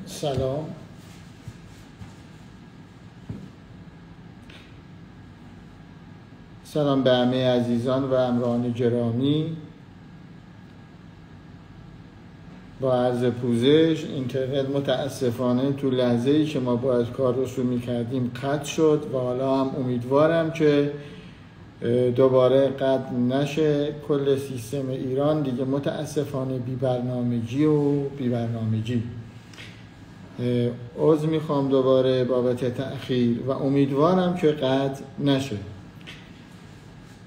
سلام. سلام به همه عزیزان و همراهان گرامی. با عرض پوزش اینترنت متاسفانه تو لحظه‌ای که ما باید کار رو شروع می‌کردیم قطع شد و حالا هم امیدوارم که دوباره قطع نشه. کل سیستم ایران دیگه متاسفانه بی برنامگی. عذر میخوام دوباره بابت تأخیر و امیدوارم که قطع نشه.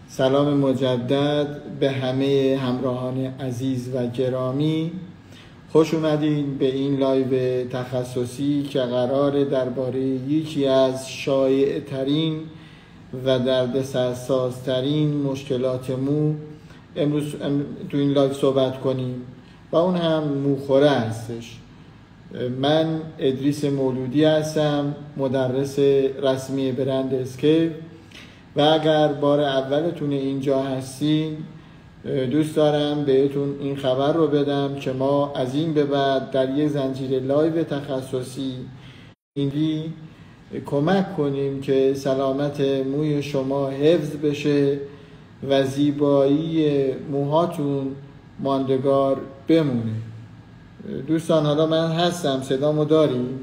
سلام مجدد به همه همراهان عزیز و گرامی. خوش اومدین به این لایو تخصصی که قراره درباره یکی از شایع ترین و دردسرسازترین مشکلات مو امروز تو این لایو صحبت کنیم و اون هم موخوره هستش. من ادریس مولودی هستم، مدرس رسمی برند اسکیپ و اگر بار اولتون اینجا هستین دوست دارم بهتون این خبر رو بدم که ما از این به بعد در یک زنجیره لایو تخصصی اینی کمک کنیم که سلامت موی شما حفظ بشه و زیبایی موهاتون ماندگار بمونه. دوستان حالا من هستم، صدامو داریم؟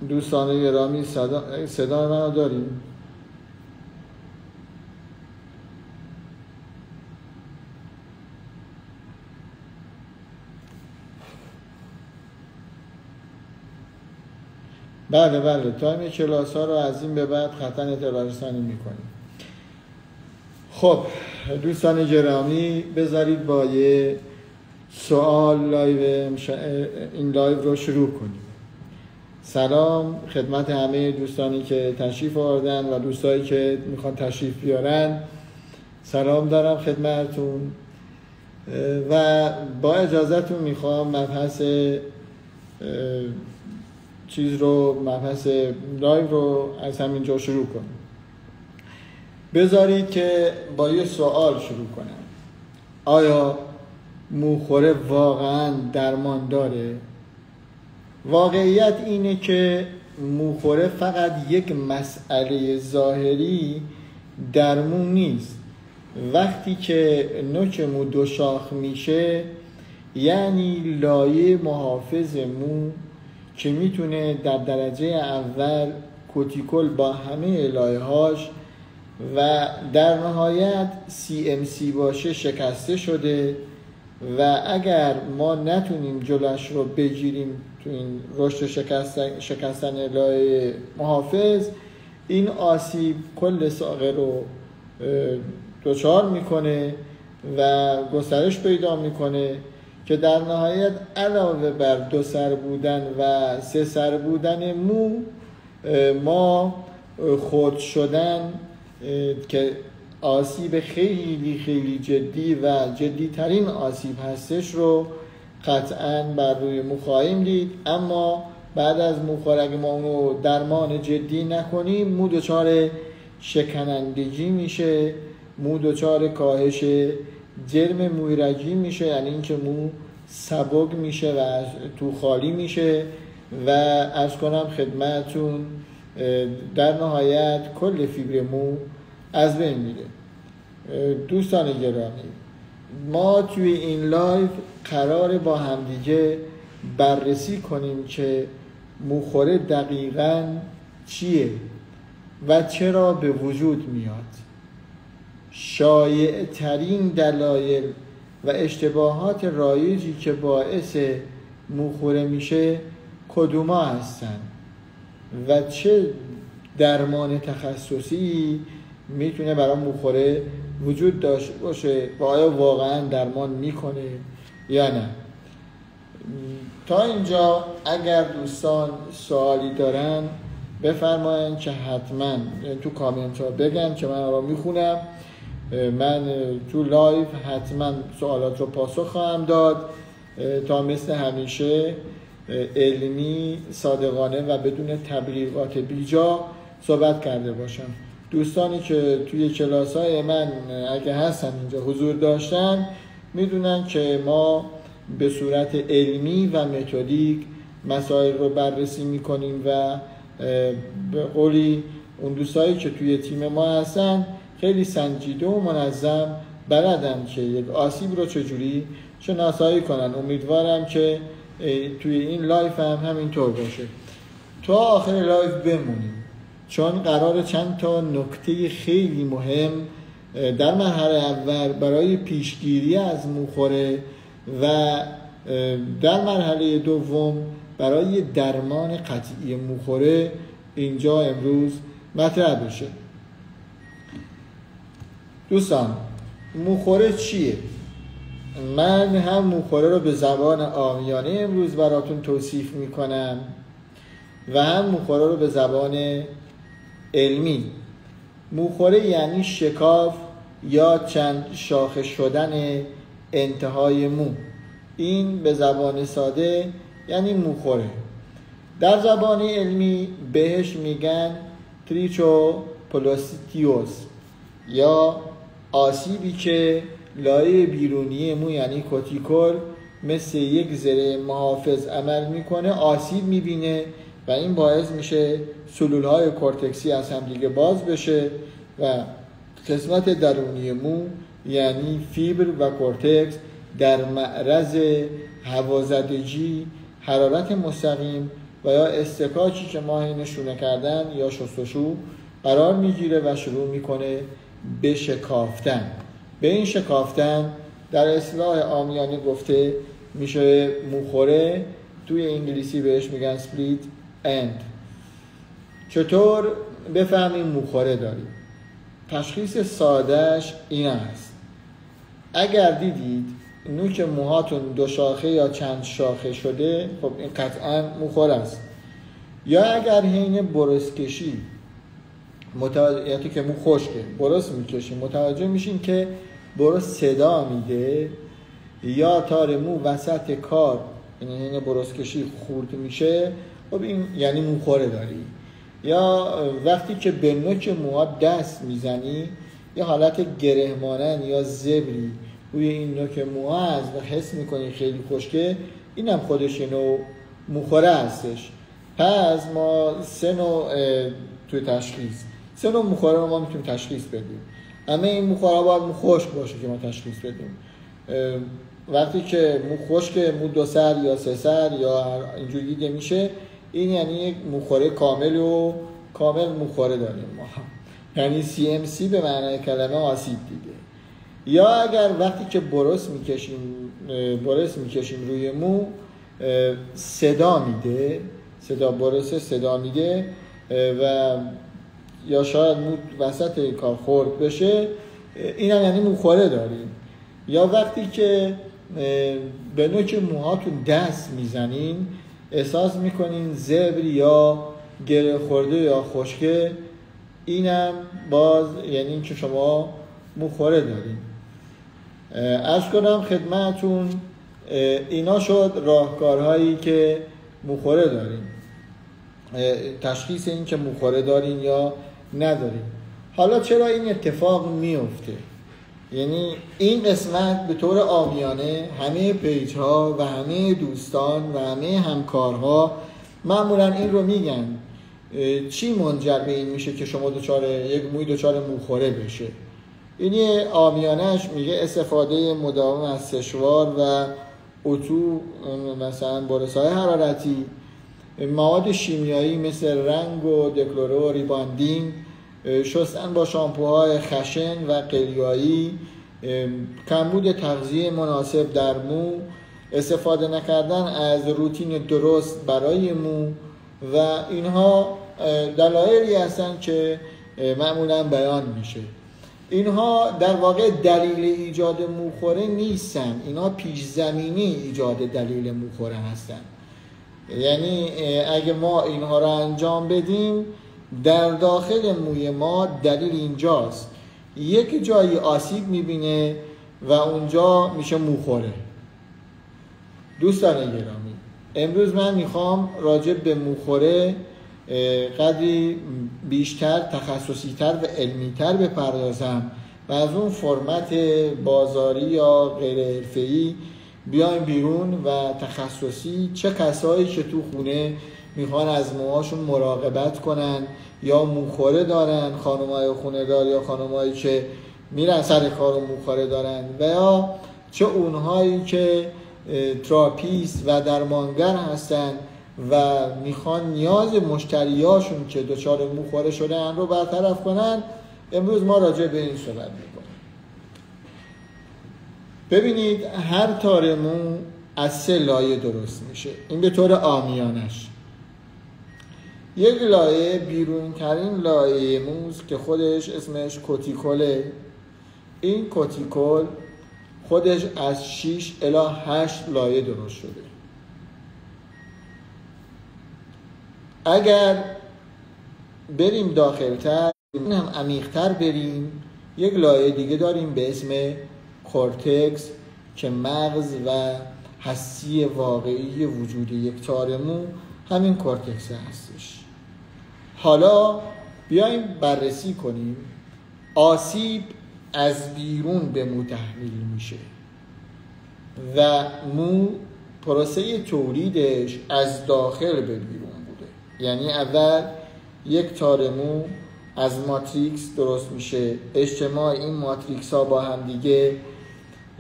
دوستان گرامی صدا منو داریم؟ بله تایم کلاس ها رو از این به بعد قطعا اطلاع رسانی میکنیم. خب دوستان گرامی بذارید با یه سوال این لایو رو شروع کنیم. سلام خدمت همه دوستانی که تشریف آوردن و دوستانی که میخوان تشریف بیارن. سلام دارم خدمتتون و با اجازهتون میخوام مبحث لایو رو از همینجا شروع کنیم. بذارید که با یه سوال شروع کنم. آیا موخوره واقعا درمان داره؟ واقعیت اینه که موخوره فقط یک مسئله ظاهری درمون نیست. وقتی که نوک مو دو شاخ میشه یعنی لایه محافظ مو که میتونه در درجه اول کوتیکل با همه لایه‌هاش و در نهایت CMC باشه شکسته شده و اگر ما نتونیم جلوش رو بگیریم تو این رشد شکستن لایه محافظ، این آسیب کل ساقه رو دچار میکنه و گسترش پیدا میکنه که در نهایت علاوه بر 2 سر بودن و 3 سر بودن مو ما خرد شدن که آسیب خیلی جدی و جدی ترین آسیب هستش رو قطعاً بر روی مو خواهیم دید. اما بعد از موخوره اگه ما اونو درمان جدی نکنیم مو دچار شکنندگی میشه، مو دچار کاهش جرم مویرگی میشه، یعنی اینکه مو سبک میشه و تو خالی میشه و عرض کنم خدمتون در نهایت کل فیبر مو از بین میره. دوستان گرامی ما توی این لایو قراره با همدیگه بررسی کنیم که موخوره دقیقاً چیه و چرا به وجود میاد، شایع ترین دلایل و اشتباهات رایجی که باعث موخوره میشه کدوما هستن و چه درمان تخصصی میتونه برای موخوره وجود داشته باشه و آیا واقعا درمان میکنه یا نه. تا اینجا اگر دوستان سوالی دارن بفرمایین که حتما تو کامنت ها بگن که من را میخونم. من تو لایو حتما سوالات رو پاسخ خواهم داد تا مثل همیشه علمی، صادقانه و بدون تبلیغات بیجا صحبت کرده باشم. دوستانی که توی کلاس‌های من اگه هستن اینجا حضور داشتن میدونن که ما به صورت علمی و متدیک مسائل رو بررسی میکنیم و به قولی اون دوستایی که توی تیم ما هستن خیلی سنجیده و منظم بلدن که یک آسیب رو چجوری شناسایی کنن. امیدوارم که توی این لایف هم همینطور باشه. تا آخر لایف بمونیم چون قرار چند تا نکته خیلی مهم در مرحله اول برای پیشگیری از موخوره و در مرحله دوم برای درمان قطعی موخوره اینجا امروز مطرح بشه. دوستان، موخوره چیه؟ من هم موخوره رو به زبان عامیانه امروز براتون توصیف میکنم و هم موخوره رو به زبان علمی. موخوره یعنی شکاف یا چند شاخه شدن انتهای مو. این به زبان ساده یعنی موخوره. در زبان علمی بهش میگن تریچوپلاستیوس یا آسیبی که لایه بیرونی مو یعنی کوتیکل مثل یک زره محافظ عمل میکنه، آسیب میبینه و این باعث میشه سلولهای کورتکسی از هم دیگه باز بشه و قسمت درونی مو یعنی فیبر و کورتکس در معرض هوازدگی، حرارت مستقیم و یا استکاکی که ماهی نشونه کردن یا شستشو قرار میگیره و شروع میکنه به شکافتن. به این شکافتن در اصطلاح عامیانه گفته میشه موخوره. توی انگلیسی بهش میگن split end. چطور بفهمیم موخوره داریم؟ تشخیص سادهش این است: اگر دیدید نوک موهاتون دو شاخه یا چند شاخه شده، خب این قطعا موخوره است. یا اگر حین برسکشی یعنی که مو خشکه برس میکشیم متوجه میشین که برس صدا میده، یا تار مو وسط کار یعنی حین برسکشی خورد میشه، خب این یعنی موخوره داری. یا وقتی که به نوک موها دست میزنی یه حالت گره مانند یا زبری روی این نوک موها هست و حس میکنی خیلی خشکه، این هم خودش نوع موخوره هستش. پس ما سه نوع توی تشخیص، سه نوع موخوره رو ما میتونیم تشخیص بدیم. اما این موخوره باید مو خشک باشه که ما تشخیص بدیم. وقتی که مو خشک، مو دو سر یا سه سر یا اینجوری دیده میشه، این یعنی یک موخوره کامل موخوره داریم ما، یعنی CMC به معنای کلمه آسیب دیده. یا اگر وقتی که برس میکشیم روی مو صدا میده، صدا میده و یا شاید مو وسط کار خورد بشه، این هم یعنی موخوره داریم. یا وقتی که به نوک موهاتون دست میزنین احساس میکنین زبر یا گره خورده یا خشکه، اینم باز یعنی این که شما موخوره دارین. عرض کنم خدمتون اینا شد راهکارهایی که موخوره دارین، تشخیص این که موخوره دارین یا ندارین. حالا چرا این اتفاق میفته؟ یعنی این قسمت به طور عامیانه همه پیج ها و همه دوستان و همه همکارها معمولا این رو میگن: چی منجر به این میشه که شما یک موی دچار موخوره بشه؟ این عامیانهش میگه استفاده مداوم از سشوار و اتو، مثلا برس‌های حرارتی، مواد شیمیایی مثل رنگ و دکلورو ریباندین، شستن با شامپوهای خشن و قلیایی، کمبود تغذیه مناسب در مو، استفاده نکردن از روتین درست برای مو و اینها دلایلی هستن که معمولا بیان میشه. اینها در واقع دلیل ایجاد موخوره نیستن، اینها پیش زمینه ایجاد دلیل موخوره هستن. یعنی اگه ما اینها را انجام بدیم در داخل موی ما دلیل اینجاست، یک جایی آسیب میبینه و اونجا میشه موخوره. دوستان گرامی، امروز من میخوام راجع به موخوره قدری بیشتر تخصصی‌تر و علمی‌تر بپردازم و از اون فرمت بازاری یا غیر حرفه‌ای بیایم بیرون و تخصصی چه کسایی که تو خونه میخوان از موهاشون مراقبت کنن یا موخوره دارن، خانمای خونه دار یا خانمایی که میرن سر کار و موخوره دارن، و یا چه اونهایی که تراپیست و درمانگر هستن و میخوان نیاز مشتریاشون که دچار موخوره شدن رو برطرف کنن. امروز ما راجع به این صحبت میکنیم. ببینید هر تار مو از 3 لایه درست میشه، این به طور عامیانش. یک لایه بیرون ترین لایه موست که خودش اسمش کوتیکوله. این کوتیکول خودش از 6 الی 8 لایه درست شده. اگر بریم داخلتر، هم عمیق‌تر بریم، یک لایه دیگه داریم به اسم کورتکس که مغز و هستی واقعی وجود یک تار مو همین کورتکس هستش. حالا بیایم بررسی کنیم. آسیب از بیرون به مو تحمیل میشه و مو پروسه تولیدش از داخل به بیرون بوده. یعنی اول یک تار مو از ماتریکس درست میشه، اجتماع این ماتریکس ها با هم دیگه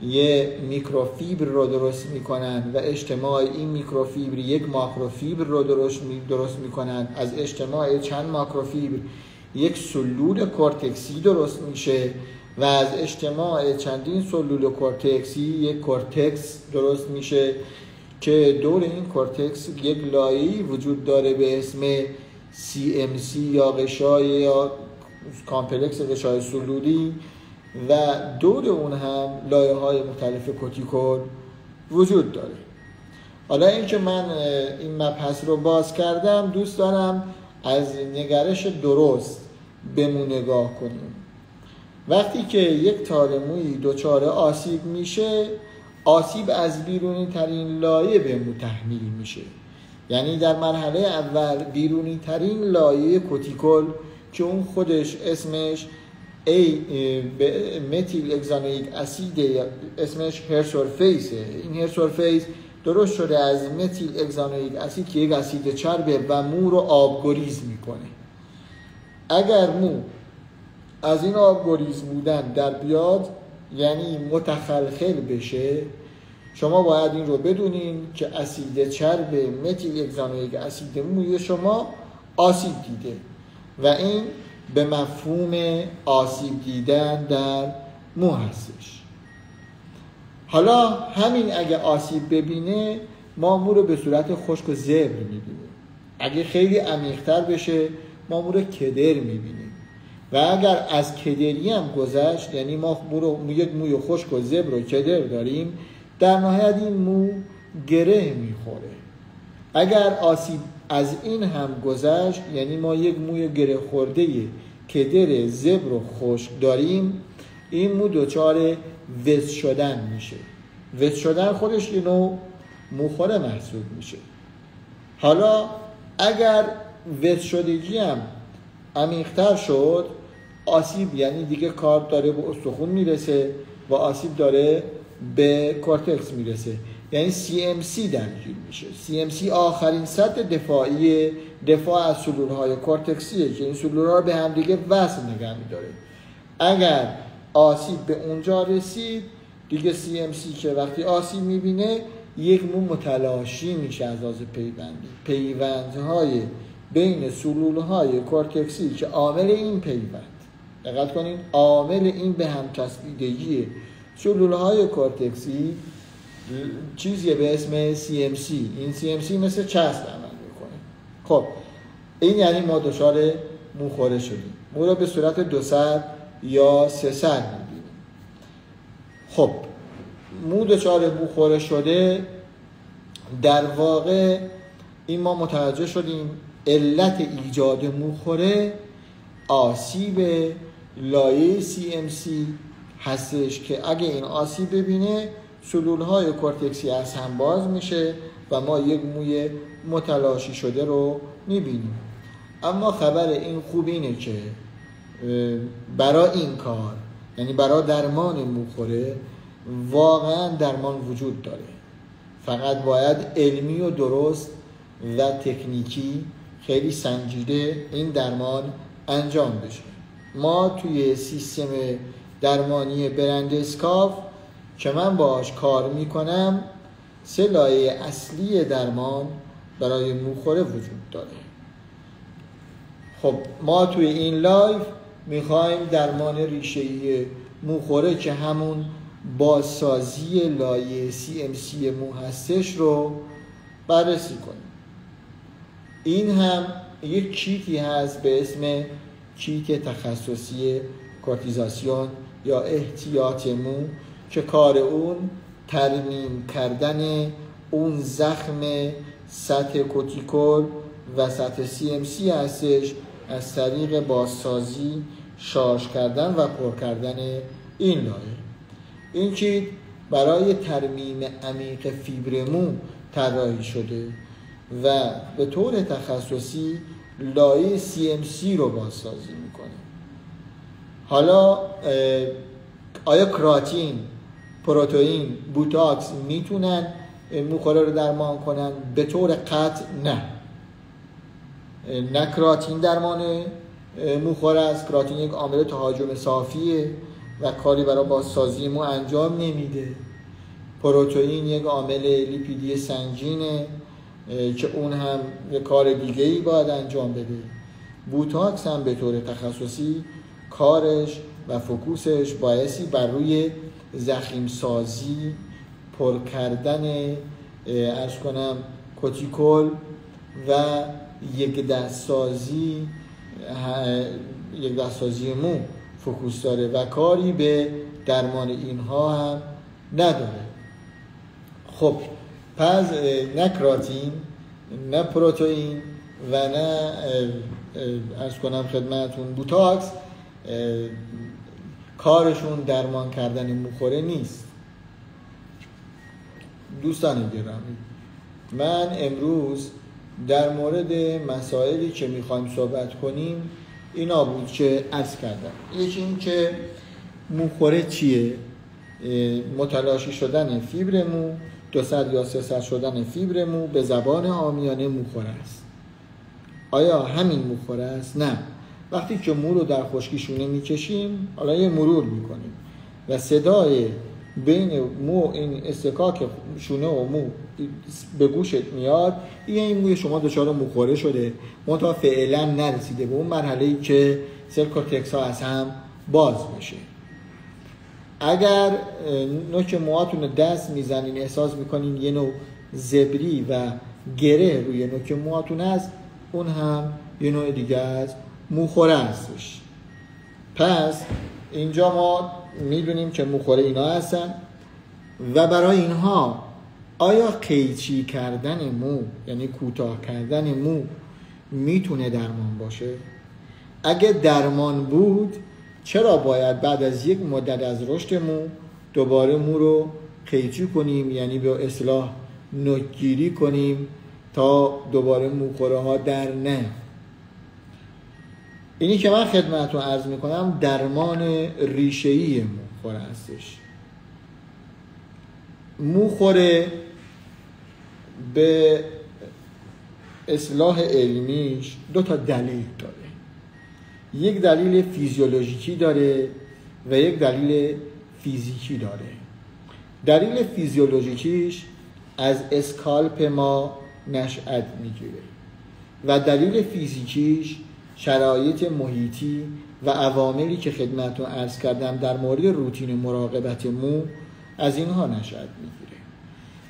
یه میکروفیبر رو درست میکنن و اجتماع این میکروفیبر یک ماکروفیبر رو درست میکنن. از اجتماع چند ماکروفیبر یک سلول کورتکسی درست میشه و از اجتماع چندین سلول کورتکسی یک کورتکس درست میشه که دور این کورتکس یک لایه‌ای وجود داره به اسم CMC یا غشای یا کامپلکس غشای سلولی و دور اون هم لایه‌های مختلف کوتیکول وجود داره. حالا اینکه من این مبحث رو باز کردم، دوست دارم از نگرش درست به مو نگاه کنیم. وقتی که یک تار مویی دچار آسیب میشه، آسیب از بیرونی ترین لایه به مو تحمیل میشه. یعنی در مرحله اول بیرونی ترین لایه کوتیکول که اون خودش اسمش متیل اگزانوئیک اسید، اسمش هر سورفیسه. این هر سورفیس درست شده از متیل اگزانوئیک اسید که یک اسید چربه و مو رو آبگریز میکنه. اگر مو از این آبگریز بودن در بیاد، یعنی متخلخل بشه، شما باید این رو بدونین که اسید چرب متیل اگزانوئیک اسید موی شما آسیب دیده و این به مفهوم آسیب دیدن در مو هستش. حالا همین اگه آسیب ببینه، ما مو رو به صورت خشک و زبر میبینیم. اگه خیلی عمیق‌تر بشه، ما مو رو کدر میبینیم و اگر از کدری هم گذشت، یعنی ما یک موی خشک و زبر و کدر داریم، در نهایت این مو گره میخوره. اگر آسیب از این هم گذشت، یعنی ما یک موی گره خورده کدر زبر و خشک داریم، این مو دچار وز شدن میشه. وز شدن خودش یه نوع موخوره محسوب میشه. حالا اگر وز شدگی هم عمیق‌تر شد، آسیب یعنی دیگه کار داره به استخون میرسه و آسیب داره به کورتکس میرسه، یعنی CMC درگیر میشه. CMC آخرین سطح دفاع از سلولهای کورتکسیه که این سلولها رو به هم دیگه وصل نگه میداره. اگر آسیب به اونجا رسید، دیگه CMC که وقتی آسیب میبینه یک مو متلاشی میشه از لحاظ پیوندهای بین سلولهای کورتکسی که عامل این پیوند، دقت کنین، عامل این به هم چسبیدگی سلولهای کورتکسی چیزیه به اسم CMC. این CMC مثل چسب عمل میکنه. خب این یعنی ما دچار موخوره شدیم. مو رو به صورت 200 یا 300 میبینیم. خب مو دچار موخوره شده، در واقع این ما متوجه شدیم علت ایجاد موخوره آسیب لایه CMC هستش که اگه این آسیب ببینه، سلولهای کورتکسی از هم باز میشه و ما یک موی متلاشی شده رو میبینیم. اما خبر این خوب اینه که برای این کار، یعنی برای درمان موخوره، واقعا درمان وجود داره. فقط باید علمی و درست و تکنیکی خیلی سنجیده این درمان انجام بشه. ما توی سیستم درمانی برند اسکاف که من باهاش کار میکنم 3 لایه اصلی درمان برای موخوره وجود داره. خب ما توی این لایو میخوایم درمان ریشه‌ای موخوره که همون بازسازی لایه CMC مو هستش رو بررسی کنیم. این هم یک کیتی هست به اسم کیت تخصصی کورتیزاسیون یا احتیاط مو که کار اون ترمیم کردن اون زخم سطح کوتیکول و سطح CMC هستش از طریق بازسازی، شارژ کردن و پر کردن این لایه. این کیت برای ترمیم عمیق فیبر مو طراحی شده و به طور تخصصی لایه CMC رو بازسازی میکنه. حالا آیا کراتین، پروتئین، بوتاکس میتونن موخوره رو درمان کنن؟ به طور قطع نه. نه کراتین درمان موخوره است. کراتین یک عامل تهاجم صافیه و کاری برای بازسازی مو انجام نمیده. پروتئین یک عامل لیپیدی سنگینه که اون هم یک کار دیگه‌ای باید انجام بده. بوتاکس هم به طور تخصصی کارش و فوکوسش بایستی بر روی زخیم سازی، پر کردن کوتیکول و یک دستسازی مو فوکوس داره و کاری به درمان اینها هم نداره. خب پس نه کراتین، نه پروتئین و نه خدمتون بوتاکس کارشون درمان کردن موخوره نیست. دوستان گرامی، من امروز در مورد مسائلی که میخوایم صحبت کنیم اینا بود که عرض کردم. یکی این که موخوره چیه؟ متلاشی شدن فیبر مو، 200 یا 300 شدن فیبر مو به زبان عامیانه موخوره است. آیا همین موخوره است؟ نه. وقتی که مو رو در خشکی شونه میکشیم، حالا یه مرور میکنیم و صدای بین مو، این استکاک شونه و مو به گوشت میاد، این موی شما دچار موخوره شده، منتها فعلا نرسیده به اون مرحله‌ای که سل کورتکس ها از هم باز بشه. اگر نوک موهاتون رو دست میزنین احساس میکنین یه نوع زبری و گره روی نوک موهاتون هست، اون هم یه نوع دیگه از موخوره هستش. پس اینجا ما میدونیم که موخوره اینا هستن و برای اینها آیا قیچی کردن مو، یعنی کوتاه کردن مو، میتونه درمان باشه؟ اگه درمان بود چرا باید بعد از یک مدت از رشد مو دوباره مو رو قیچی کنیم، یعنی به اصطلاح نوکگیری کنیم تا دوباره موخوره ها در نه؟ اینی که من خدمتتون عرض میکنم درمان ریشه‌ای موخوره هستش. موخوره به اصطلاح علمیش 2 دلیل داره. یک دلیل فیزیولوژیکی داره و یک دلیل فیزیکی داره. دلیل فیزیولوژیکیش از اسکالپ ما نشأت میگیره و دلیل فیزیکیش شرایط محیطی و عواملی که خدمتتون عرض کردم در مورد روتین مراقبت مو از اینها نشأت میگیره.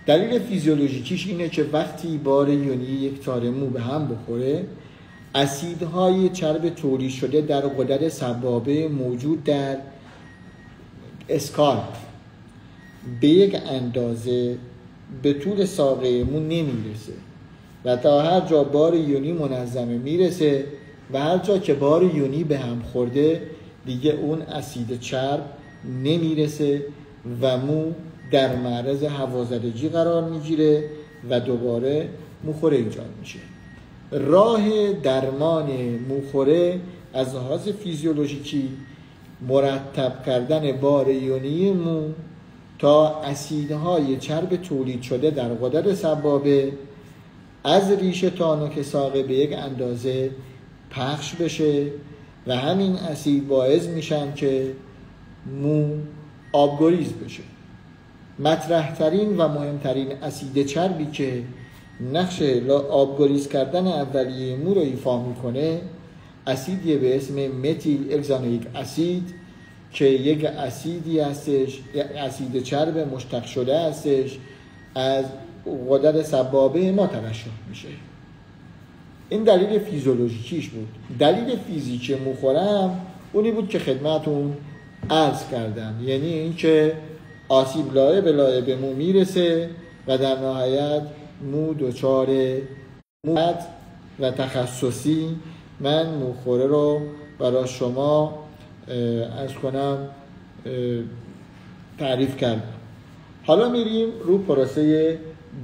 دلیل فیزیولوژیکیش اینه که وقتی بار یونی یک تار مو به هم بخوره، اسیدهای چرب تولید شده در غدد سبابه موجود در اسکالپ به یک اندازه به طول ساقه مو نمیرسه و تا هر جا بار یونی منظمه میرسه و هر جا که بار یونی به هم خورده دیگه اون اسید چرب نمیرسه و مو در معرض هوازدگی قرار میگیره و دوباره موخوره ایجاد میشه. راه درمان موخوره از لحاظ فیزیولوژیکی مرتب کردن بار ایونی مو تا اسیدهای چرب تولید شده در غدد سبابه از ریشه تا نوک ساقه به یک اندازه پخش بشه و همین اسید باعث میشن که مو آبگریز بشه. مطرح ترین و مهمترین اسید چربی که نقش آبگریز کردن اولیه مو رو ایفا میکنه اسیدی به اسم متیل اگزانوئیک اسید که یک اسیدی هستش، یک اسید چرب مشتق شده هستش، از غدد سبابه ما ترشح میشه. این دلیل فیزیولوژیکیش بود. دلیل فیزیکی موخورم اونی بود که خدمتون عرض کردم، یعنی این که آسیب لایه به لایه به مو میرسه و در نهایت مو دچار موت و تخصصی من موخوره رو برای شما عرض کنم تعریف کردم. حالا میریم رو پروسه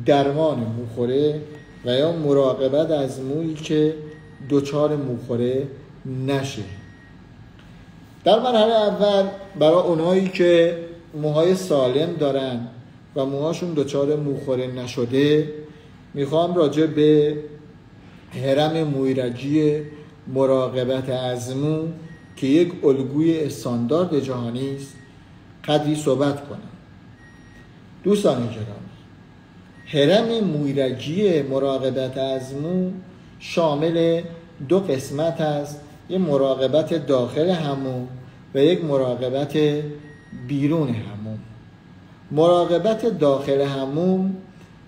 درمان موخوره و یا مراقبت از مویی که دچار موخوره نشه. در مرحله اول برای اونایی که موهای سالم دارن و موهاشون دچار موخوره نشده میخوام راجع به هرم مویرجی مراقبت از مو که یک الگوی استاندارد جهانی است قدری صحبت کنم. دوستان گرامی، هرم مویرجی مراقبت از مو شامل دو قسمت است، یک مراقبت داخل حموم و یک مراقبت بیرون حموم. مراقبت داخل حموم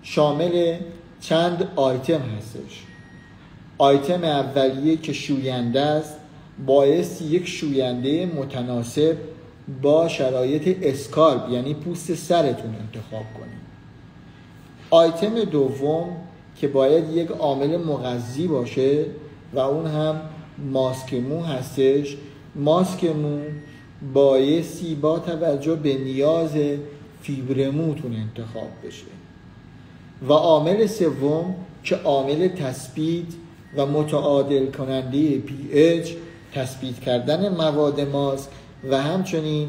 شامل چند آیتم هستش. آیتم اولیه که شوینده است باعث یک شوینده متناسب با شرایط اسکالپ یعنی پوست سرتون انتخاب کنید. آیتم دوم که باید یک عامل مغذی باشه و اون هم ماسک مو هستش. ماسک مو بایستی با توجه به نیاز فیبر موتون انتخاب بشه. و عامل سوم که عامل تثبیت و متعادل کننده pH، تثبیت کردن مواد ماسک و همچنین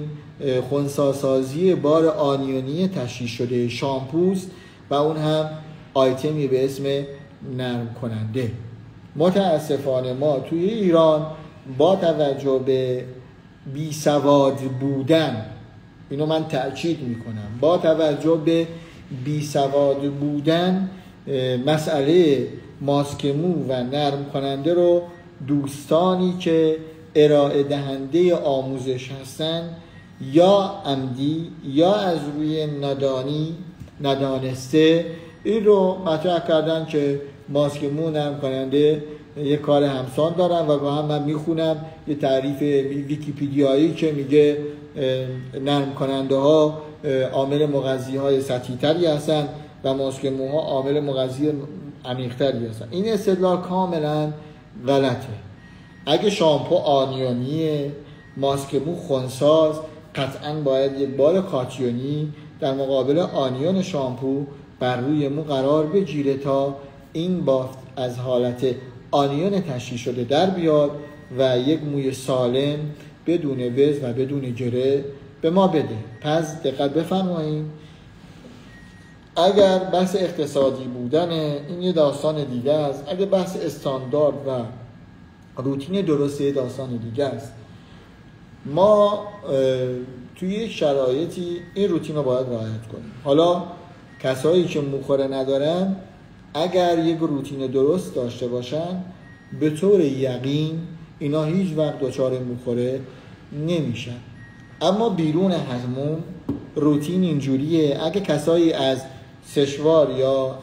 خنثی‌سازی بار آنیونی تشریح شده شامپوست و اون هم آیتمی به اسم نرم کننده. متاسفانه ما توی ایران با توجه به بی سواد بودن، اینو من تأکید میکنم، با توجه به بی سواد بودن مسئله ماسک مو و نرم کننده رو دوستانی که ارائه دهنده آموزش هستن یا عمدی یا از روی ندانسته این رو مطرح کردن که ماسک مو نرم کننده یه کار همسان دارن و با هم من میخونم یه تعریف ویکیپیدیایی که میگه نرم کننده ها عامل مغذی های سطحی تری هستن و ماسک موها عامل مغذی عمیق تری هستن. این استدلال کاملا غلطه. اگه شامپو آنیونیه، ماسک مو خنثی‌ساز، قطعا باید یک بار کاتیونی در مقابل آنیون شامپو بر روی مو قرار بگیره تا این بافت از حالت آنیون تشریح شده در بیاد و یک موی سالم بدون وز و بدون گره به ما بده. پس دقت بفرمایید، اگر بحث اقتصادی بودنه این یه داستان دیگه است، اگر بحث استاندارد و روتین درسته داستان دیگه است. ما توی یک شرایطی این روتین رو باید رعایت کنیم. حالا کسایی که موخوره ندارن اگر یک روتین درست داشته باشن به طور یقین اینا هیچ وقت دچار موخوره نمیشن. اما بیرون حموم روتین اینجوریه، اگه کسایی از سشوار یا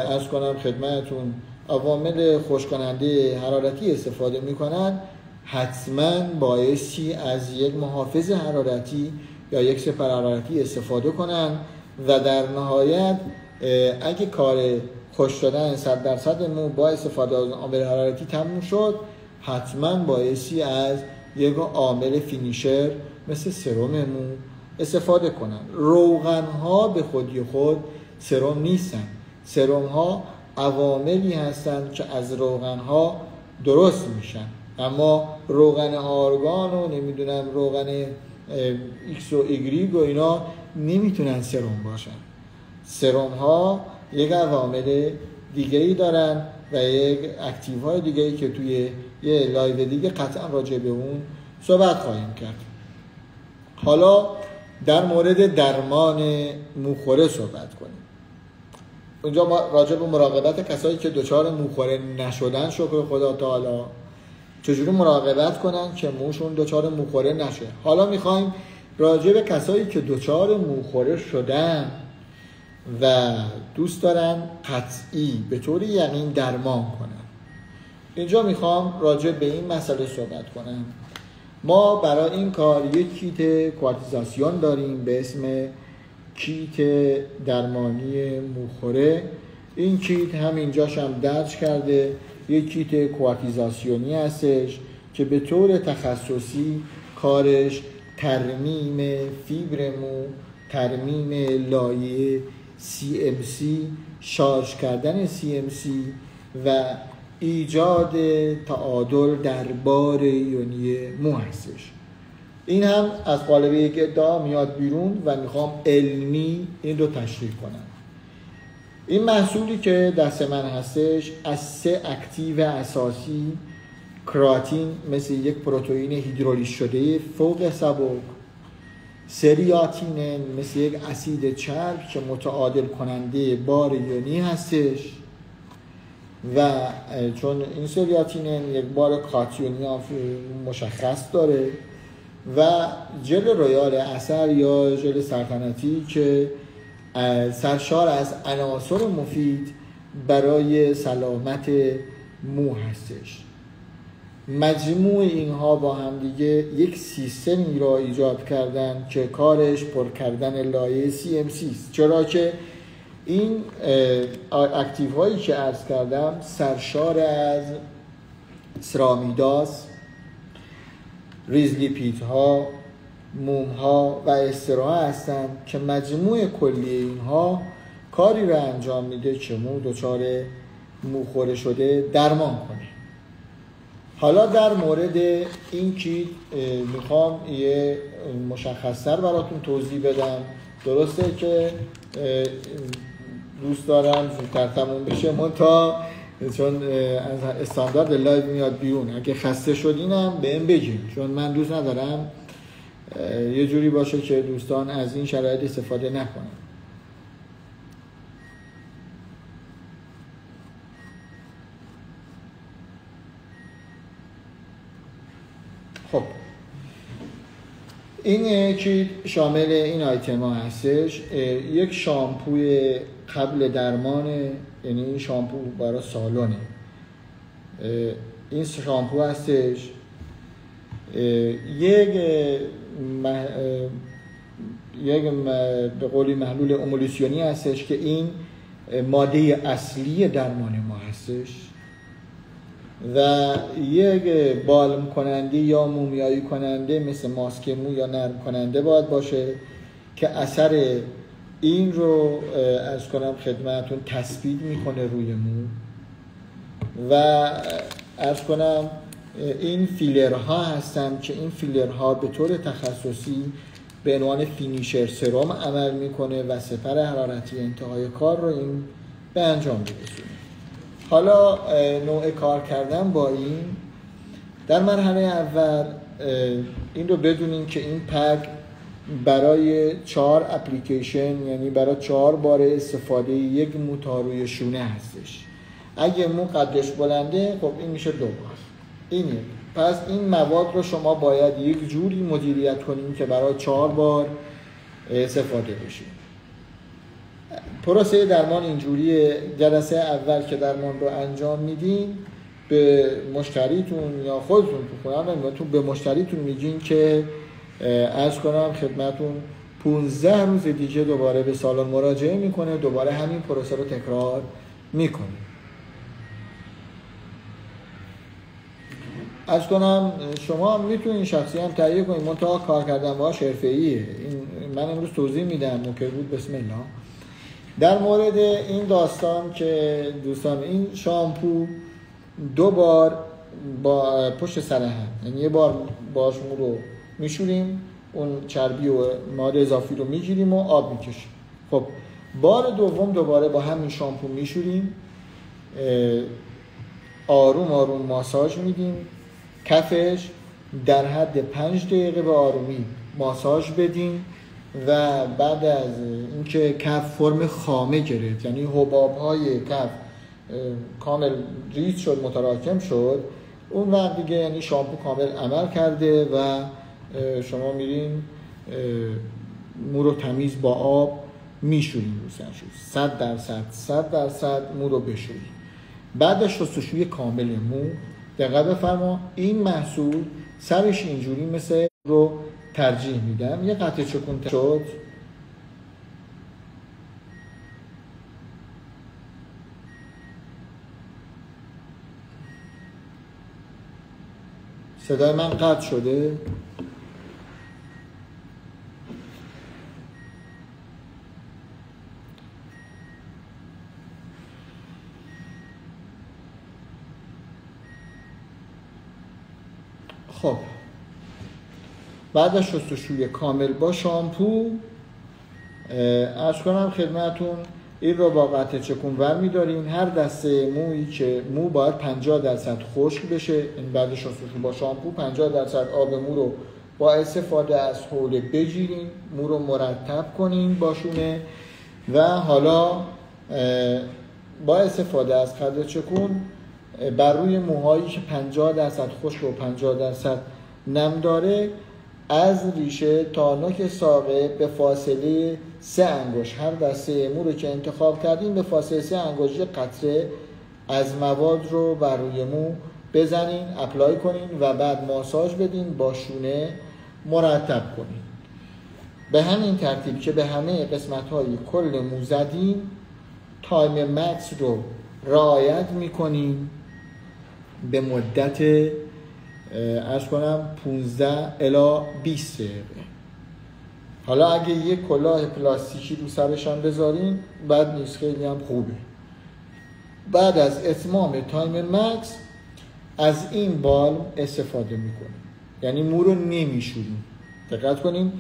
از کنم خدمتون عوامل خشک‌کننده حرارتی استفاده میکنن، حتما بایستی از یک محافظ حرارتی یا یک سپر حرارتی استفاده کنن و در نهایت اگه کار خشک شدن 100% مو با استفاده از عامل حرارتی تموم شد، حتما بایستی از یک عامل فینیشر مثل سرم مو استفاده کنن. روغن ها به خودی خود سرم نیستن. سرم ها عواملی هستن که از روغنها درست میشن، اما روغن آرگان و نمیدونم روغن ایکس و ایگریگ و اینا نمیتونن سرم باشن. سرم ها یک عوامل دیگه‌ای دارن و یک اکتیو های دیگه‌ای که توی یه لایو دیگه قطعا راجع به اون صحبت خواهیم کرد. حالا در مورد درمان موخوره صحبت کنیم. اونجا ما راجع به مراقبت کسایی که دچار موخوره نشدن، شکر خدا تعالی، چجوری مراقبت کنن که موشون دچار موخوره نشه. حالا میخوایم راجع به کسایی که دچار موخوره شدن و دوست دارن قطعی به طور یقین درمان کنن. اینجا میخوام راجع به این مسئله صحبت کنم. ما برای این کار یک کیت کوارتیزاسیون داریم به اسم کیت درمانی موخوره. این کیت همینجاش هم درج کرده، یک کیت کوارتیزاسیونی هستش که به طور تخصصی کارش ترمیم فیبر مو، ترمیم لایه CMC، شارژ کردن CMC و ایجاد تعادل در بار یونی مو هستش. این هم از قالب یک ادعا میاد بیرون و میخوام علمی این رو تشریح کنم. این محصولی که دست من هستش از 3 اکتیو اساسی، کراتین مثل یک پروتئین هیدرولیز شده فوق سبک، سریاتینن مثل یک اسید چرب که متعادل کننده بار یونی هستش و چون این سریاتینن یک بار کاتیونی مشخص داره، و ژل رویال اثر یا ژل سلطنتی که سرشار از عناصر مفید برای سلامت مو هستش. مجموع اینها با هم دیگه یک سیستمی را ایجاد کردن که کارش پر کردن لایه CMC است، چرا که این اکتیو هایی که عرض کردم سرشار از سرامیداس، ریزلیپیدها، مومها و استرها هستند که مجموع کلی اینها کاری را انجام میده که مو دچار موخوره شده درمان کنه. حالا در مورد این کیت میخوام یه مشخص‌تر براتون توضیح بدم. درسته که دوست دارم زودتر تموم بشه، چون از استاندارد لایو میاد بیرون. اگه خسته شدینم بهم بگین، چون من دوست ندارم یه جوری باشه که دوستان از این شرایط استفاده نکنن. خب این کیت شامل این آیتم ها هستش. یک شامپوی قبل درمانه، یعنی این شامپو برای سالونه. این شامپو هستش. یک به قولی محلول امولیسیونی هستش که این ماده اصلی درمان ما هستش و یک بالم کننده یا مومیایی کننده مثل ماسک مو یا نرم کننده باید باشه که اثر این رو از کنم خدمتون تثبیت میکنه روی مو. و از کنم این فیلرها هستن که این فیلرها به طور تخصصی به عنوان فینیشر سرم عمل میکنه و سپر حرارتی انتهای کار رو این به انجام برسونه. حالا نوع کار کردن با این، در مرحله اول این رو بدونین که این پک برای 4 اپلیکیشن، یعنی برای 4 بار استفاده یک مو تا روی شونه هستش. اگه مو قدش بلنده خب این میشه 2 بار. اینه. پس این مواد رو شما باید یک جوری مدیریت کنیم که برای 4 بار استفاده بشه. پروسه درمان اینجوریه. جلسه اول که درمان رو انجام میدین به مشتریتون یا خودتون تو خونه نمیتون به مشتریتون میگین که عرض کنم خدمتون 15 روز دیگه دوباره به سالن مراجعه میکنه، دوباره همین پروسه رو تکرار میکنه. عرض کنم شما میتونین شخصی هم تهیه کنین، منتها کار کردن باهاش حرفه‌ایه. این من امروز توضیح میدم، موکل بود بسم الله. در مورد این داستان که دوستان این شامپو 2 بار با پشت سر هم، یعنی یه بار باش مو رو میشوریم، اون چربی و مواد اضافی رو میگیریم و آب میکشیم. خب بار دوم دوباره با همین شامپو میشوریم، آروم آروم ماساژ میدیم کفش، در حد 5 دقیقه به آرومی ماساژ بدیم و بعد از اینکه کف فرم خامه گرفت، یعنی حباب‌های کف کامل ریز شد، متراکم شد، اون وقت دیگه یعنی شامپو کامل عمل کرده و شما میرین مو رو تمیز با آب میشورین رو سرشون 100% مو رو بشورین. بعد شستشوی کامل مو دقیق بفرما، این محصول سرش اینجوری مثل رو ترجیح میدم. یه قطعه چکون شد، صدای من قطع شده. خب بعد از شستشوی کامل با شامپو عرض کنم خدمتون این رو با قطعه چکون ور می‌دارین. هر دسته مویی که مو باید 50% خشک بشه، این بعد شستشو با شامپو 50% آب مو رو با استفاده از حوله بگیرین، مو رو مرتب کنین با شونه و حالا با استفاده از قطعه چکون بر روی موهایی که 50% خشک و 50% نم داره از ریشه تا نوک ساقه به فاصله 3 انگشت، هر دسته مو رو که انتخاب کردین به فاصله 3 انگشت قطره از مواد رو بر روی مو بزنین، اپلای کنین و بعد ماساژ بدین، با شونه مرتب کنین. به همین ترتیب که به همه قسمت‌های کل مو زدین، تایم مکس رو رعایت میکنین به مدت عرض کنم 15 الی 20 دقیقه. حالا اگه یک کلاه پلاستیکی رو سرش هم بذارین بد نیست، خیلی هم خوبه. بعد از اتمام تایم مکس از این بالم استفاده میکنیم، یعنی مو رو نمیشوریم. دقت کنیم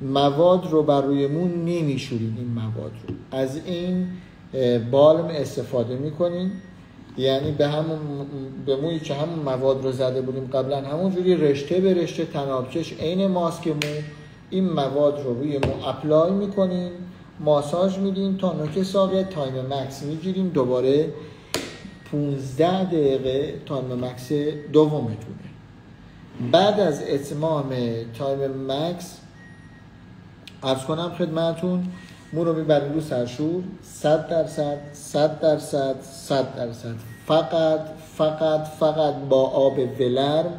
مواد رو بر روی مو نمیشوریم، این مواد رو از این بالم استفاده میکنیم، یعنی به مویی که همون مواد رو زده بودیم قبلا همون جوری رشته به رشته تنابکش عین ماسک مو این مواد رو روی مو اپلای میکنیم، ماساژ میدیم تا نوک ساقه، تایم مکس میگیریم، دوباره 15 دقیقه تایم مکس دومتونه. بعد از اتمام تایم مکس عرض کنم خدمتون مو رو میبریم رو سرشور 100% فقط با آب ولرم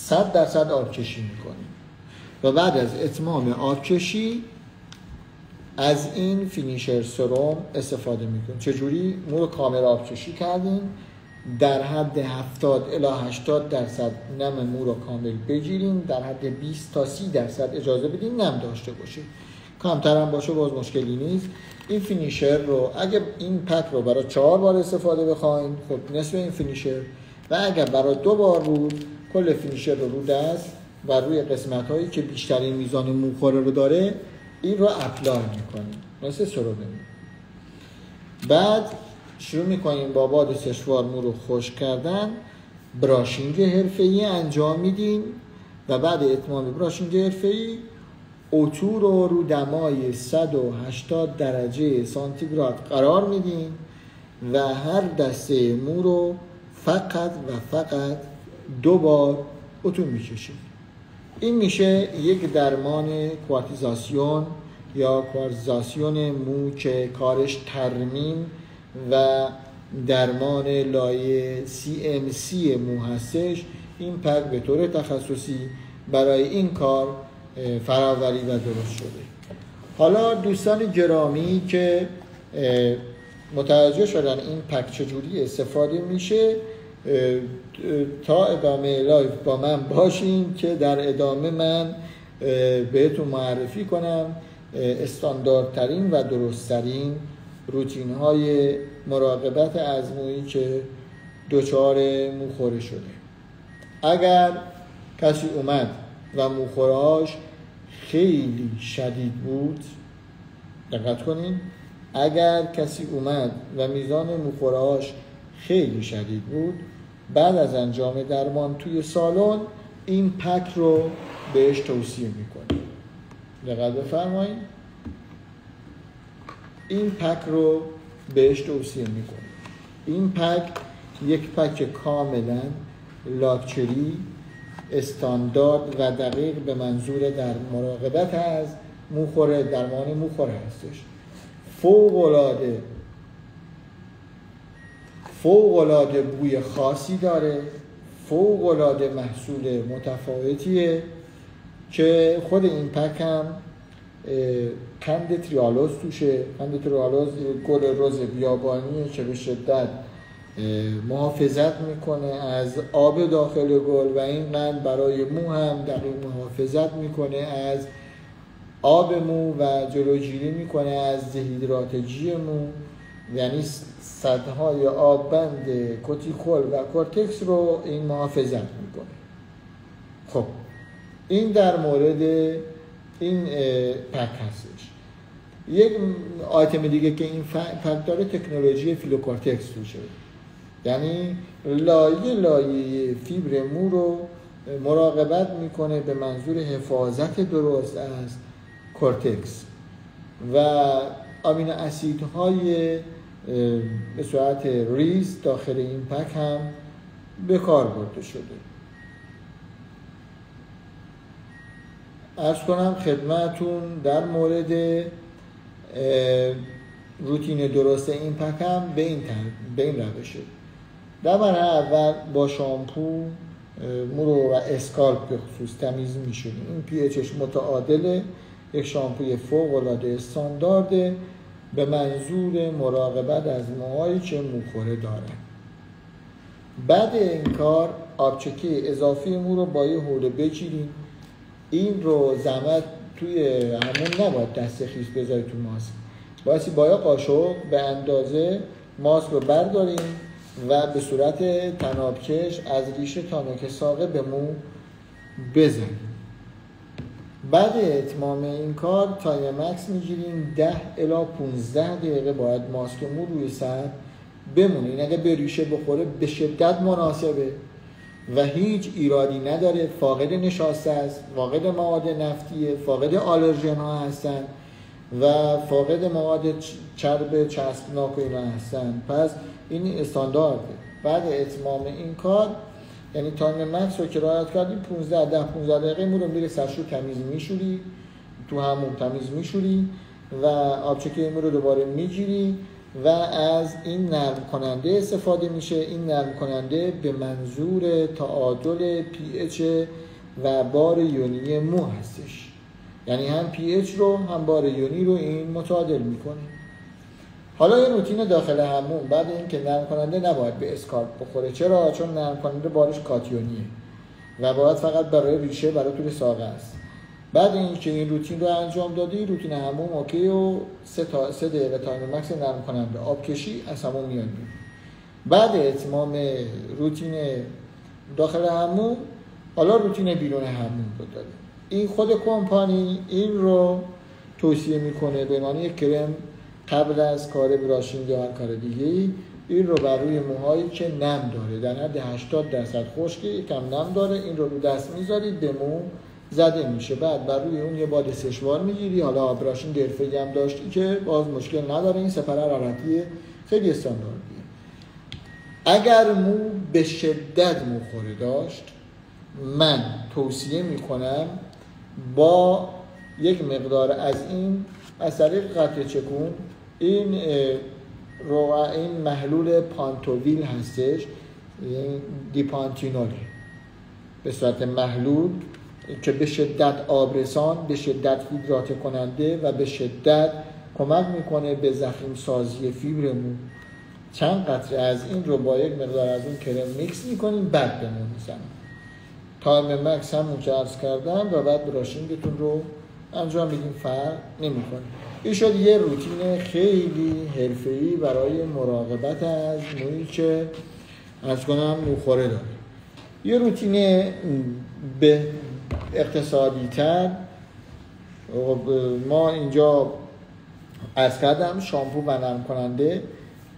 100% آب کشی میکنیم و بعد از اتمام آب کشی از این فینیشر سرم استفاده میکنیم. چجوری؟ مو رو کامل آب کشی کردیم، در حد 70 الی 80% نم مو رو کامل بگیریم، در حد 20 تا 30% اجازه بدیم نم داشته باشه، کمتر هم باشه باز مشکلی نیست. این فینیشر رو اگه این پک رو برای 4 بار استفاده بخواین خب نصف این فینیشر، و اگر برای 2 بار بود کل فینیشر رو دست و روی قسمت هایی که بیشترین میزان موخوره رو داره این رو اپلای میکنیم مثل سرودمی. بعد شروع میکنیم با باد سشوار مو رو خشک کردن، براشینگ حرفه‌ای انجام میدیم و بعد اتمام براشینگ حرفه‌ای اتو رو دمای 180 درجه سانتیگراد قرار میدیم و هر دسته مو رو فقط 2 بار اتو میکشیم. این میشه یک درمان کوارتیزاسیون یا کوارتیزاسیون مو که کارش ترمیم و درمان لایه CMC مو هستش. این پک به طور تخصصی برای این کار فراوری و درست شده. حالا دوستان گرامی که متوجه شدن این پک چجوری استفاده میشه، تا ادامه لایف با من باشین که در ادامه من بهتون معرفی کنم استانداردترین و درستترین روتین های مراقبت ازمویی که دچار موخوره شده. اگر کسی اومد و موخورهاش خیلی شدید بود، دقت کنین، اگر کسی اومد و میزان موخورهاش خیلی شدید بود، بعد از انجام درمان توی سالن این پک رو بهش توصیه میکنه. دقت بفرمایید، این پک رو بهش توصیه میکنه. این پک یک پک کاملا لاکچری، استاندارد و دقیق به منظور در مراقبت از موخوره، درمان موخوره هستش. فوق‌العاده بوی خاصی داره، فوق‌العاده محصول متفاوتیه که خود این پک هم قند تریالوز توشه. قند تریالوز گل رز بیابانیه که به شدت محافظت میکنه از آب داخل گل و این قند برای مو هم دقیق محافظت میکنه از آب مو و جلوگیری میکنه از دهیدراتگی مو، یعنی سدهای آببند کوتیکول و کورتکس رو این محافظت میکنه. خب این در مورد این پک هستش. یک آیتم دیگه که این پک داره تکنولوژی فیلوکورتکس توشه، یعنی لایه فیبر مو رو مراقبت میکنه به منظور حفاظت درست از کورتکس و آمینو اسیدهای به صورت ریز داخل این پک هم به کار برده شده. عرض کنم خدمتون در مورد روتین درست این پک هم به این روشه. در مرحله اول با شامپو مو رو و اسکالپ به خصوص تمیز میشونیم. این پی اچش متعادله، یک شامپوی فوق‌العاده استاندارده به منظور مراقبت از موهایی که موخوره دارن. بعد این کار آبچکی اضافی مو رو با یه حوله بگیریم. این رو زحمت توی همون نباید دست خیس بذارید تو ماسک، بایستی با یه قاشق به اندازه ماسک رو برداریم و به صورت تنابکش از ریشه تا نوک ساقه به مو بزنیم. بعد اتمام این کار تایم مکس میگیریم 10 الی 15 دقیقه باید ماسک مو روی سر بمونه. این اگه به ریشه بخوره به شدت مناسبه و هیچ ایرادی نداره، فاقد نشاسته است، فاقد مواد نفتیه، فاقد آلرژن ها هستن و فاقد مواد چرب چسبناک و اینا هستن. پس این استاندارده. بعد اتمام این کار یعنی تایم مکس رو که رعایت کردیم 15 دقیقه مو رو میره سرشو تمیز میشوری، تو همون تمیز میشوری و آبچکی مو رو دوباره میگیری و از این نرم کننده استفاده میشه. این نرم کننده به منظور تعادل پی اچ و بار یونی مو هستش، یعنی هم پی اچ رو هم بار یونی رو این متعادل میکنه. حالا این روتین داخل همون بعد این که نرم کننده نباید به اسکالپ بخوره. چرا؟ چون نرم کننده بارش کاتیونیه و باید فقط برای ریشه برای طول ساقه است. بعد این که این روتین رو انجام دادی، روتین همون اوکی و 3 دقیقه تایم مکس نرم کننده آب کشی از همون میاد. بعد اتمام روتین داخل همون حالا روتین بیرون همون رو داریم. این خود کمپانی این رو توصیه میکنه به عنوان یک کرم قبل از کار براشینگ یا هر کار دیگه. این رو بر روی موهایی که نم داره در حد 80% خشکی یکم نم داره، این رو دست میذارید به مو زده میشه. بعد بر روی اون یه باد سشوار میگیری. حالا آبراشین حرفه‌ای هم داشتی که باز مشکل نداره، این سپر حرارتی خیلی استانداردیه. اگر مو به شدت موخوره داشت من توصیه میکنم با یک مقدار از این از طریق قطره چکون این محلول پانتوویل هستش، دیپانتینول به صورت محلول که به شدت آبرسان، به شدت هیدراته کننده و به شدت کمک میکنه به ضخیم سازی فیبر مو. چند قطره از این رو با یک مقدار از اون کرم میکس میکنیم، بعد به مو میزنیم. تایم مکس همون که عرض کردم و بعد براشینگتون رو انجام میدیم، فرق نمیکنه. این شد یه روتین خیلی حرفه‌ای برای مراقبت از مویی که از کنم موخوره داره. یه روتین به اقتصادی تر ما اینجا عرض کردم شامپو و نرم کننده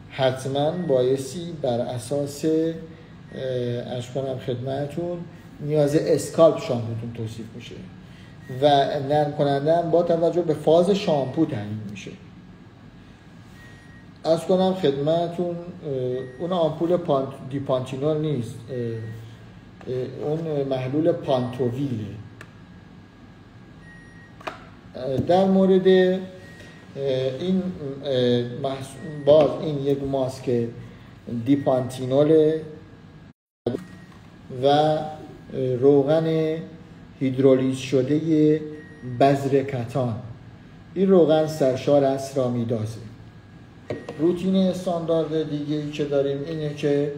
حتما بایستی بر اساس عرض کنم خدمتون نیاز اسکالپ شامپوتون توصیف میشه و نرم کننده هم با توجه به فاز شامپو تعیین میشه. عرض کنم خدمتون اون آمپول دیپانتینول نیست، اون محلول پانتوویله. در مورد این باز این یک ماسک دیپانتینول و روغن هیدرولیز شده بزرکتان. این روغن سرشار از اسرامیدازه. روتین استاندارد دیگه ای که داریم اینه که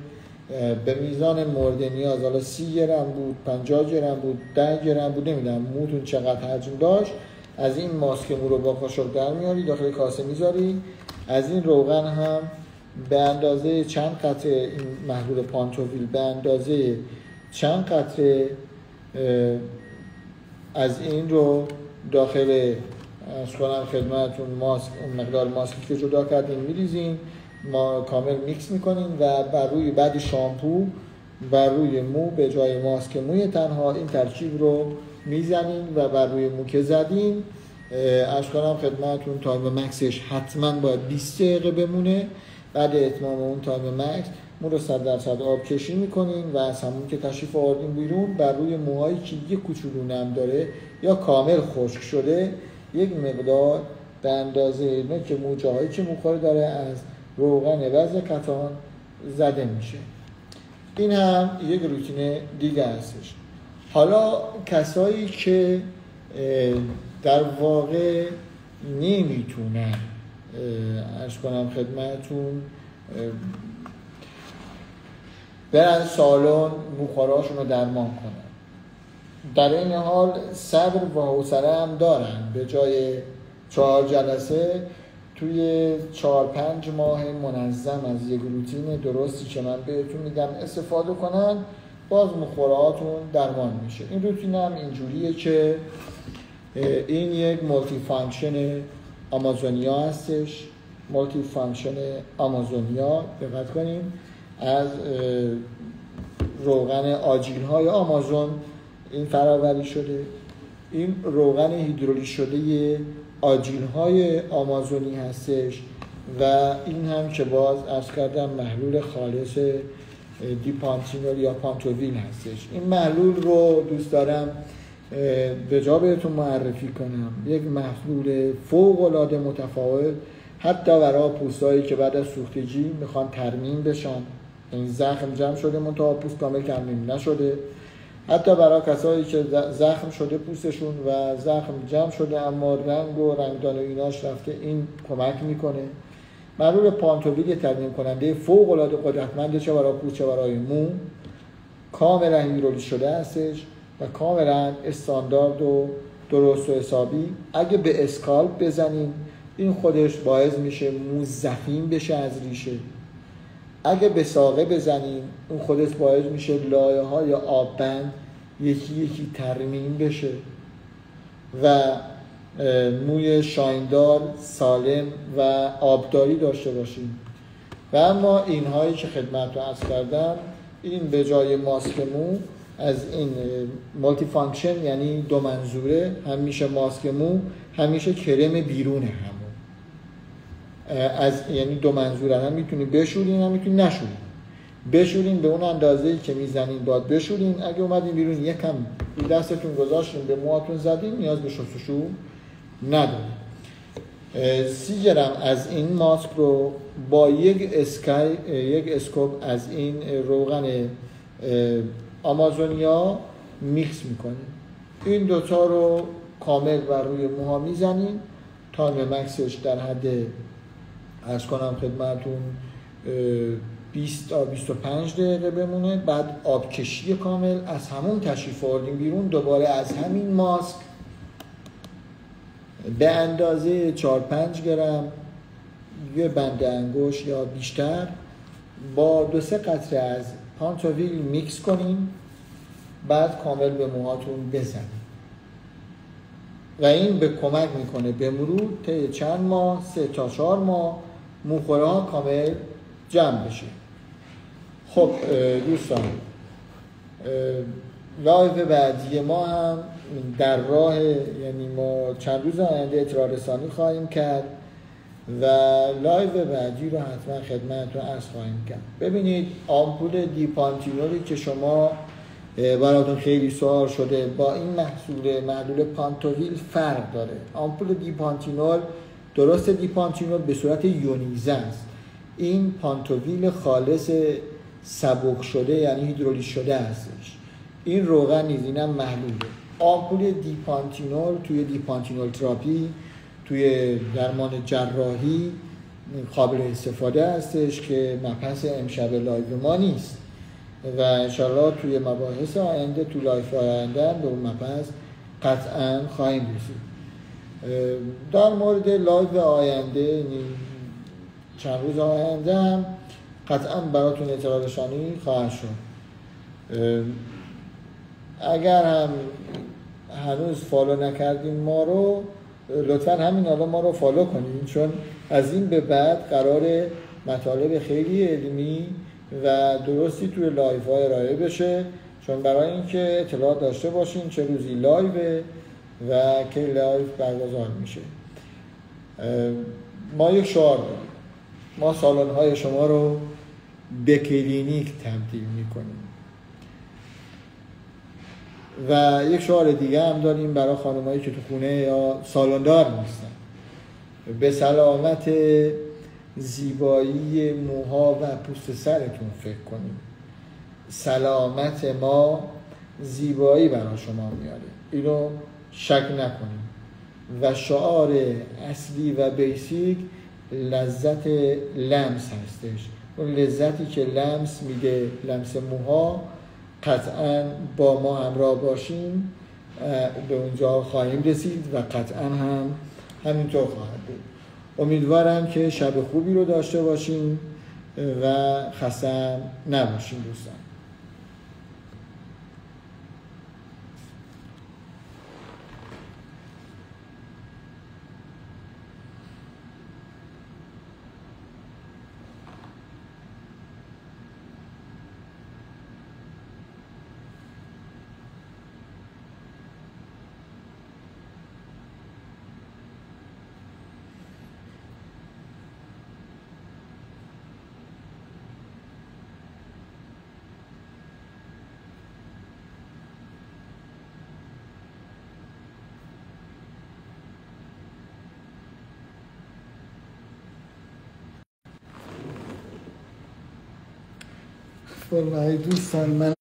به میزان مورد نیاز، حالا 30 گرم بود، 50 گرم بود، 10 گرم بود، نمیدونم موتون چقدر حجم داشت، از این ماسک مو رو با قاشق در میاری، داخل کاسه میذاری. از این روغن هم به اندازه چند قطره این محلول پانتوویل به اندازه چند قطره از این رو داخل از کنم خدمتون ماسک، اون مقدار ماسکی که جدا کردیم میریزین، ما کامل میکس میکنین و بر روی بعد شامپو بر روی مو به جای ماسک موی تنها این ترکیب رو میزنین و بر روی مو که زدین از کنم خدمتون تایم مکسش حتما باید 20 دقیقه بمونه. بعد اتمام اون تایم مکس مو رو 100% آب کشی میکنین و از همون که تشریف آوردین بیرون بر روی موهایی که یه کوچولو نم داره یا کامل خشک شده یک مقدار به اندازه نوک مو جاهایی که موخوره داره از روغن بزرکتان زده میشه. این هم یک روتین دیگه هستش. حالا کسایی که در واقع نمیتونن عرض کنم خدمتون برن سالن موخورهاشون رو درمان کنن، در این حال صبر و حوصله هم دارن، به جای 4 جلسه توی 4-5 ماه منظم از یک روتین درستی که من بهتون میگم استفاده کنن، باز موخورهاتون درمان میشه. این روتین هم اینجوریه که این یک مولتی فانکشن آمازونیا هستش. مولتی فانکشن آمازونیا دقت کنیم از روغن آجیل های آمازون این فراوری شده. این روغن هیدرولیز شده آجیل های آمازونی هستش و این هم که باز عرض کردم محلول خالص دیپانتینول یا پانتوویل هستش. این محلول رو دوست دارم به جا بهتون معرفی کنم. یک محلول فوق العاده متفاوت حتی برای پوستایی که بعد از سوختگی میخوان ترمیم بشن، این زخم جمع شده منتها پوست کامل ترمیم نشده، حتی برای کسایی که زخم شده پوستشون و زخم جمع شده اما رنگ و رنگدان و ایناش رفته، این کمک میکنه. محلول پانتوویل ترمیم کننده فوق العاده قدرتمنده، چه برای پوست چه برای مو، کاملا هیدرولیز شده هستش و کاملا استاندارد و درست و حسابی. اگه به اسکالپ بزنیم این خودش باعث میشه مو ضخیم بشه از ریشه. اگه به ساقه بزنیم اون خودش باعث میشه لایه های آببند یکی یکی ترمیم بشه و موی شایندار سالم و آبداری داشته باشیم. و اما این هایی که خدمت رو عرض کردم، این به جای ماسک مو از این مالتی فانکشن یعنی دو منظوره، هم میشه ماسک مو هم میشه کرم بیرون همون، از یعنی دو منظوره، هم میتونی بشورین هم میتونی نشورین. بشورین به اون اندازه‌ای که میزنین باید بشورین. اگه اومدین بیرون یکم دستتون گذاشتین به موهاتون زدین نیاز به شستشو ندارید. 30 گرم از این ماسک رو با یک اسکوپ از این روغن آمازونیا میکس میکنیم. این دوتا رو کامل بر روی موها میزنیم. تایم مکسش در حد عرض کنم خدمتون 20 تا 25 دقیقه بمونه. بعد آبکشی کامل، از همون تشریف آوردیم بیرون، دوباره از همین ماسک به اندازه 4-5 گرم یه بند انگشت یا بیشتر با 2-3 قطره از پانتویل میکس کنین، بعد کامل به موهاتون بزنین و این به کمک میکنه به مرور طی چند ماه 3 تا 4 ماه موخوره ها کامل جمع بشه. خب دوستان، لایو بعدی ما هم در راه، یعنی ما چند روز آینده اطلاع رسانی خواهیم کرد و لایو بعدی رو حتما خدمتتون عرض خواهیم کرد. ببینید آمپول دیپانتینولی که شما براتون خیلی سوال شده با این محلول پانتویل فرق داره. آمپول دیپانتینول، درست دیپانتینول به صورت یونیزه است، این پانتویل خالص سبک شده یعنی هیدرولیز شده هستش. این روغن نیز اینم محلوله. آمپول دیپانتینول توی دیپانتینول تراپی، توی درمان جراحی قابل استفاده هستش که مبحث امشب لایو ما نیست و انشالله توی مباحث آینده، تو لایف آینده به اون مبحث قطعا خواهیم رسید. در مورد لایو آینده، چند روز آینده هم قطعا براتون اطلاع رسانی خواهد شد. اگر هم هنوز فالو نکردیم ما رو، لطفا همین حالا ما رو فالو کنید، چون از این به بعد قرار مطالب خیلی علمی و درستی توی لایو ها ارائه بشه، چون برای اینکه اطلاعات داشته باشین چه روزی لایوه و کی لایو برگزار میشه. ما یک شعار داریم، ما سالن های شما رو به کلینیک تبدیل میکنیم و یک شعار دیگه هم داریم برای خانمایی که تو خونه یا سالندار نیستن: به سلامت زیبایی موها و پوست سرتون فکر کنیم. سلامت ما زیبایی برای شما میاره، اینو شک نکنیم. و شعار اصلی و بیسیک لذت لمس هستش. اون لذتی که لمس میده، لمس موها، قطعا با ما همراه باشیم به اونجا خواهیم رسید و قطعا هم همینطور خواهد بود. امیدوارم که شب خوبی رو داشته باشیم و خسته نباشیم دوستان. فرمایید دوستان، من